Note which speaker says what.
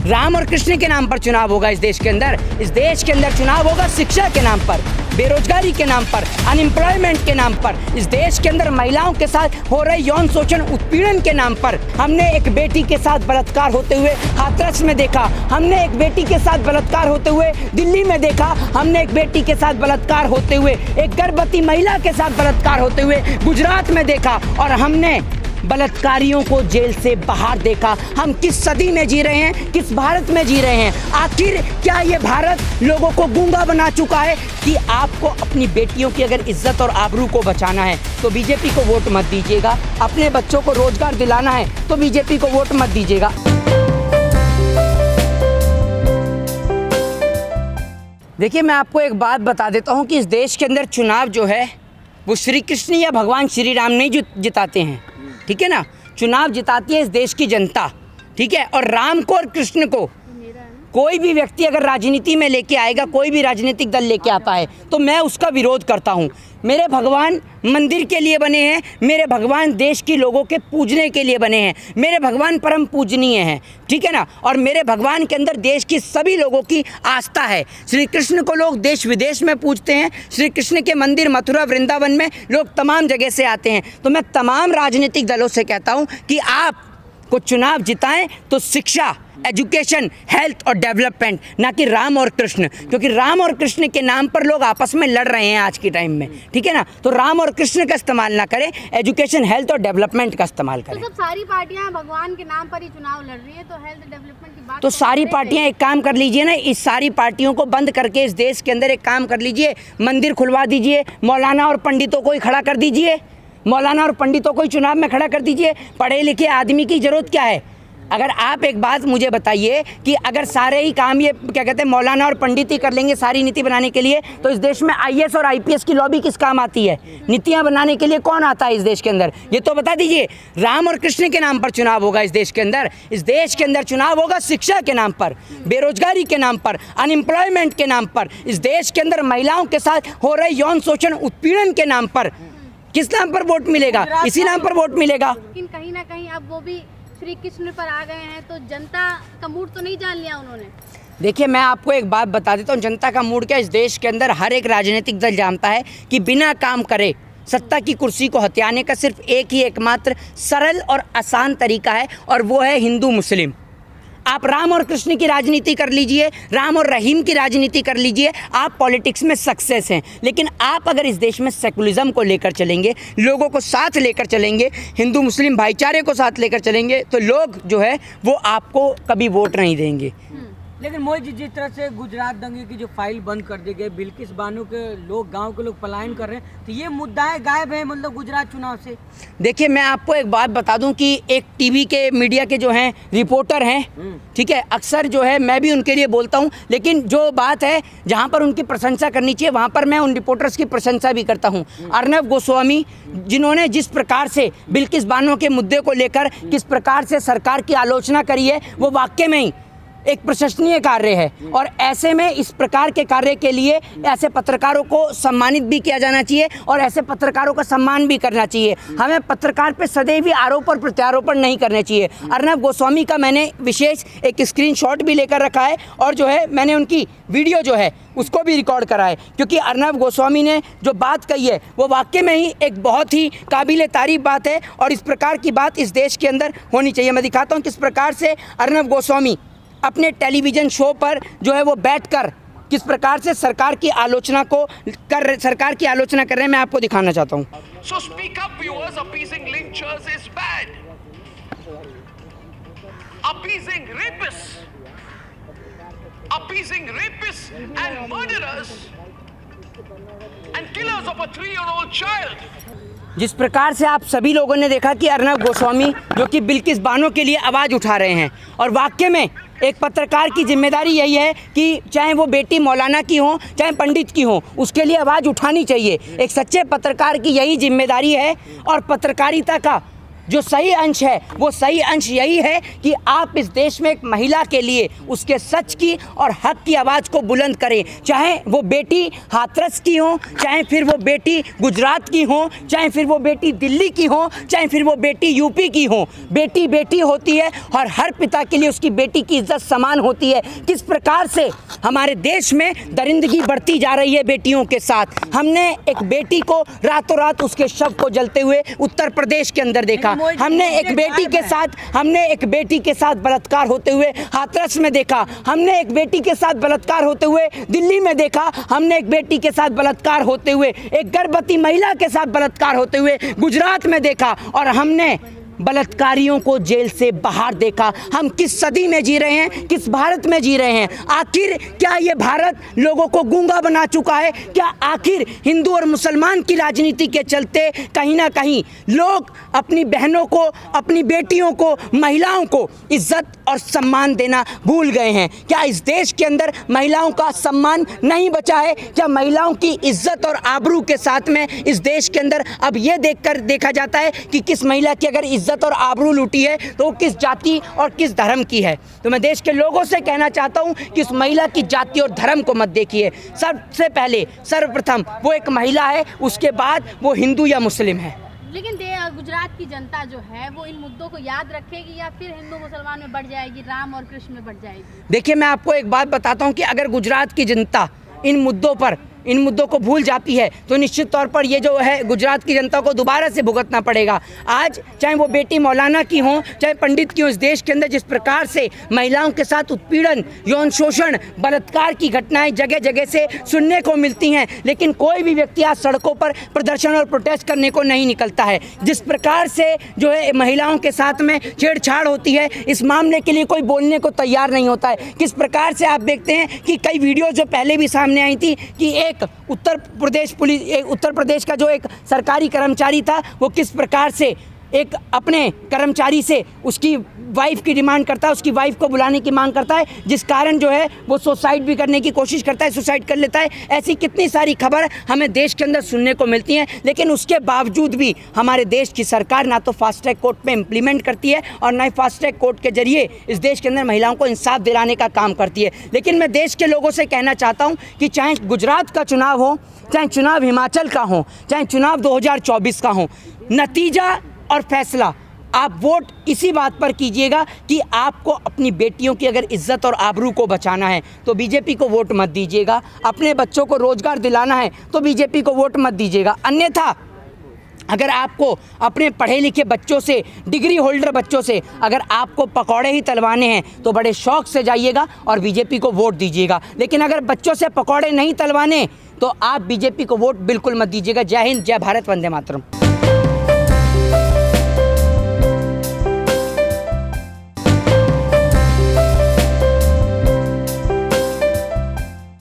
Speaker 1: राम और कृष्ण के नाम पर चुनाव होगा इस देश के अंदर। इस देश के अंदर चुनाव होगा शिक्षा के नाम पर, बेरोजगारी के नाम पर, अनएम्प्लॉयमेंट के नाम पर। इस देश के अंदर महिलाओं के साथ हो रहे यौन शोषण उत्पीड़न के नाम पर। हमने एक बेटी के साथ बलात्कार होते हुए हाथरस में देखा, हमने एक बेटी के साथ बलात्कार होते हुए दिल्ली में देखा, हमने एक बेटी के साथ बलात्कार होते हुए, एक गर्भवती महिला के साथ बलात्कार होते हुए गुजरात में देखा, और हमने बलात्कारियों को जेल से बाहर देखा। हम किस सदी में जी रहे हैं, किस भारत में जी रहे हैं? आखिर क्या ये भारत लोगों को गूंगा बना चुका है कि आपको अपनी बेटियों की अगर इज्जत और आबरू को बचाना है तो बीजेपी को वोट मत दीजिएगा, अपने बच्चों को रोजगार दिलाना है तो बीजेपी को वोट मत दीजिएगा। देखिए, मैं आपको एक बात बता देता हूँ कि इस देश के अंदर चुनाव जो है वो श्री कृष्ण या भगवान श्री राम नहीं जिताते हैं, ठीक है ना। चुनाव जिताती है इस देश की जनता, ठीक है। और राम को और कृष्ण को कोई भी व्यक्ति अगर राजनीति में लेके आएगा, कोई भी राजनीतिक दल लेके आता है तो मैं उसका विरोध करता हूँ। मेरे भगवान मंदिर के लिए बने हैं, मेरे भगवान देश के लोगों के पूजने के लिए बने हैं, मेरे भगवान परम पूजनीय हैं, ठीक है ना। और मेरे भगवान के अंदर देश की सभी लोगों की आस्था है। श्री कृष्ण को लोग देश विदेश में पूजते हैं, श्री कृष्ण के मंदिर मथुरा वृंदावन में लोग तमाम जगह से आते हैं। तो मैं तमाम राजनीतिक दलों से कहता हूँ कि आप को चुनाव जिताएं तो शिक्षा, एजुकेशन, हेल्थ और डेवलपमेंट, ना कि राम और कृष्ण, क्योंकि राम और कृष्ण के नाम पर लोग आपस में लड़ रहे हैं आज के टाइम में, ठीक है ना। तो राम और कृष्ण का इस्तेमाल ना करें, एजुकेशन, हेल्थ और डेवलपमेंट का इस्तेमाल करें।
Speaker 2: तो सब सारी पार्टियां भगवान के नाम पर ही चुनाव लड़ रही है, तो हेल्थ डेवलपमेंट की बात
Speaker 1: तो सारी पार्टियां एक काम कर लीजिए ना, इस सारी पार्टियों को बंद करके इस देश के अंदर एक काम कर लीजिए, मंदिर खुलवा दीजिए, मौलाना और पंडितों को ही खड़ा कर दीजिए, मौलाना और पंडितों को ही चुनाव में खड़ा कर दीजिए। पढ़े लिखे आदमी की ज़रूरत क्या है? अगर आप एक बात मुझे बताइए कि अगर सारे ही काम ये क्या कहते हैं मौलाना और पंडित ही कर लेंगे सारी नीति बनाने के लिए, तो इस देश में आईएएस और आईपीएस की लॉबी किस काम आती है? नीतियां बनाने के लिए कौन आता है इस देश के अंदर? ये तो बता दीजिए। राम और कृष्ण के नाम पर चुनाव होगा इस देश के अंदर। इस देश के अंदर चुनाव होगा शिक्षा के नाम पर, बेरोजगारी के नाम पर, अनएम्प्लॉयमेंट के नाम पर। इस देश के अंदर महिलाओं के साथ हो रहे यौन शोषण उत्पीड़न के नाम पर। किस नाम पर वोट मिलेगा? इसी नाम पर वोट मिलेगा।
Speaker 2: लेकिन कहीं ना कहीं अब वो भी श्री कृष्ण पर आ गए हैं, तो जनता का मूड तो नहीं जान लिया उन्होंने।
Speaker 1: देखिए, मैं आपको एक बात बता देता हूँ, जनता का मूड क्या, इस देश के अंदर हर एक राजनीतिक दल जानता है कि बिना काम करे सत्ता की कुर्सी को हथियाने का सिर्फ एक ही एकमात्र सरल और आसान तरीका है, और वो है हिंदू मुस्लिम। आप राम और कृष्ण की राजनीति कर लीजिए, राम और रहीम की राजनीति कर लीजिए, आप पॉलिटिक्स में सक्सेस हैं। लेकिन आप अगर इस देश में सेकुलरिज्म को लेकर चलेंगे, लोगों को साथ लेकर चलेंगे, हिंदू मुस्लिम भाईचारे को साथ लेकर चलेंगे, तो लोग जो है वो आपको कभी वोट नहीं देंगे।
Speaker 3: लेकिन मोदी जी जिस तरह से गुजरात दंगे की जो फाइल बंद कर दी गई, बिल्किस बानो के लोग, गांव के लोग पलायन कर रहे हैं, तो ये मुद्दाएं गायब है मतलब गुजरात चुनाव से।
Speaker 1: देखिए, मैं आपको एक बात बता दूं कि एक टीवी के मीडिया के जो हैं रिपोर्टर हैं, ठीक है, अक्सर जो है मैं भी उनके लिए बोलता हूं, लेकिन जो बात है जहां पर उनकी प्रशंसा करनी चाहिए वहां पर मैं उन रिपोर्टर्स की प्रशंसा भी करता हूं। अर्नब गोस्वामी, जिन्होंने जिस प्रकार से बिल्किस बानो के मुद्दे को लेकर किस प्रकार से सरकार की आलोचना करी है, वो वाकई में ही एक प्रशंसनीय कार्य है। और ऐसे में इस प्रकार के कार्य के लिए ऐसे पत्रकारों को सम्मानित भी किया जाना चाहिए और ऐसे पत्रकारों का सम्मान भी करना चाहिए। हमें पत्रकार पे सदैव ही आरोप और प्रत्यारोपण नहीं करने चाहिए। अर्नब गोस्वामी का मैंने विशेष एक स्क्रीनशॉट भी लेकर रखा है, और जो है मैंने उनकी वीडियो जो है उसको भी रिकॉर्ड करा है, क्योंकि अर्नब गोस्वामी ने जो बात कही है वो वाकई में ही एक बहुत ही काबिल तारीफ बात है, और इस प्रकार की बात इस देश के अंदर होनी चाहिए। मैं दिखाता हूँ किस प्रकार से अर्नब गोस्वामी अपने टेलीविज़न शो पर जो है वो बैठकर किस प्रकार से सरकार की आलोचना कर रहे हैं, मैं आपको दिखाना चाहता हूँ।
Speaker 4: So speak up, viewers. Appeasing lynchers is bad. Appeasing rapists and murderers and killers of a 3-year-old child.
Speaker 1: जिस प्रकार से आप सभी लोगों ने देखा कि अर्नब गोस्वामी जो कि बिल्किस बानो के लिए आवाज़ उठा रहे हैं, और वाकई में एक पत्रकार की जिम्मेदारी यही है कि चाहे वो बेटी मौलाना की हो चाहे पंडित की हो, उसके लिए आवाज़ उठानी चाहिए। एक सच्चे पत्रकार की यही जिम्मेदारी है, और पत्रकारिता का जो सही अंश है वो सही अंश यही है कि आप इस देश में एक महिला के लिए उसके सच की और हक की आवाज़ को बुलंद करें, चाहे वो बेटी हाथरस की हो, चाहे फिर वो बेटी गुजरात की हो, चाहे फिर वो बेटी दिल्ली की हो, चाहे फिर वो बेटी यूपी की हो। बेटी बेटी होती है और हर पिता के लिए उसकी बेटी की इज्जत समान होती है। किस प्रकार से हमारे देश में दरिंदगी बढ़ती जा रही है बेटियों के साथ। हमने एक बेटी को रातों रात उसके शव को जलते हुए उत्तर प्रदेश के अंदर देखा, हमने एक बेटी के साथ बलात्कार होते हुए हाथरस में देखा, हमने एक बेटी के साथ बलात्कार होते हुए दिल्ली में देखा, हमने एक बेटी के साथ बलात्कार होते हुए एक गर्भवती महिला के साथ बलात्कार होते हुए गुजरात में देखा, और हमने बलात्कारियों को जेल से बाहर देखा। हम किस सदी में जी रहे हैं, किस भारत में जी रहे हैं? आखिर क्या ये भारत लोगों को गूंगा बना चुका है? क्या आखिर हिंदू और मुसलमान की राजनीति के चलते कहीं ना कहीं लोग अपनी बहनों को, अपनी बेटियों को, महिलाओं को इज्जत और सम्मान देना भूल गए हैं? क्या इस देश के अंदर महिलाओं का सम्मान नहीं बचा है? क्या महिलाओं की इज्जत और आबरू के साथ में इस देश के अंदर अब ये देखा जाता है कि किस महिला की अगर इज्जत और आबरू लूटी है तो वो किस जाति और किस धर्म की है? तो मैं देश के लोगों से कहना चाहता हूं कि उस महिला की जाति और धर्म को मत देखिए। सबसे पहले सर्वप्रथम वो एक महिला है, उसके बाद वो हिंदू या मुस्लिम है।
Speaker 2: लेकिन गुजरात की जनता जो है वो इन मुद्दों को याद रखेगी या फिर हिंदू मुसलमान में बढ़ जाएगी, राम और कृष्ण में बढ़ जाएगी?
Speaker 1: देखिए, मैं आपको एक बात बताता हूं कि अगर गुजरात की जनता इन मुद्दों को भूल जाती है तो निश्चित तौर पर ये जो है गुजरात की जनता को दोबारा से भुगतना पड़ेगा। आज चाहे वो बेटी मौलाना की हो, चाहे पंडित की हो, इस देश के अंदर जिस प्रकार से महिलाओं के साथ उत्पीड़न, यौन शोषण, बलात्कार की घटनाएं जगह जगह से सुनने को मिलती हैं, लेकिन कोई भी व्यक्ति आज सड़कों पर प्रदर्शन और प्रोटेस्ट करने को नहीं निकलता है। जिस प्रकार से जो है महिलाओं के साथ में छेड़छाड़ होती है, इस मामले के लिए कोई बोलने को तैयार नहीं होता है। किस प्रकार से आप देखते हैं कि कई वीडियो जो पहले भी सामने आई थी कि एक उत्तर प्रदेश का जो एक सरकारी कर्मचारी था, वो किस प्रकार से एक अपने कर्मचारी से उसकी वाइफ की डिमांड करता है, उसकी वाइफ को बुलाने की मांग करता है, जिस कारण जो है वो सुसाइड भी करने की कोशिश करता है, सुसाइड कर लेता है। ऐसी कितनी सारी खबर हमें देश के अंदर सुनने को मिलती हैं, लेकिन उसके बावजूद भी हमारे देश की सरकार ना तो फास्ट ट्रैक कोर्ट में इम्प्लीमेंट करती है और ना ही फास्ट ट्रैक कोर्ट के जरिए इस देश के अंदर महिलाओं को इंसाफ दिलाने का काम करती है। लेकिन मैं देश के लोगों से कहना चाहता हूँ कि चाहे गुजरात का चुनाव हो, चाहे चुनाव हिमाचल का हो, चाहे चुनाव 2024 का हो, नतीजा और फैसला आप वोट इसी बात पर कीजिएगा कि आपको अपनी बेटियों की अगर इज्जत और आबरू को बचाना है तो बीजेपी को वोट मत दीजिएगा। अपने बच्चों को रोजगार दिलाना है तो बीजेपी को वोट मत दीजिएगा। अन्यथा अगर आपको अपने पढ़े लिखे बच्चों से, डिग्री होल्डर बच्चों से अगर आपको पकौड़े ही तलवाने हैं तो बड़े शौक से जाइएगा और बीजेपी को वोट दीजिएगा। लेकिन अगर बच्चों से पकौड़े नहीं तलवाने तो आप बीजेपी को वोट बिल्कुल मत दीजिएगा। जय हिंद, जय भारत, वंदे मातरम।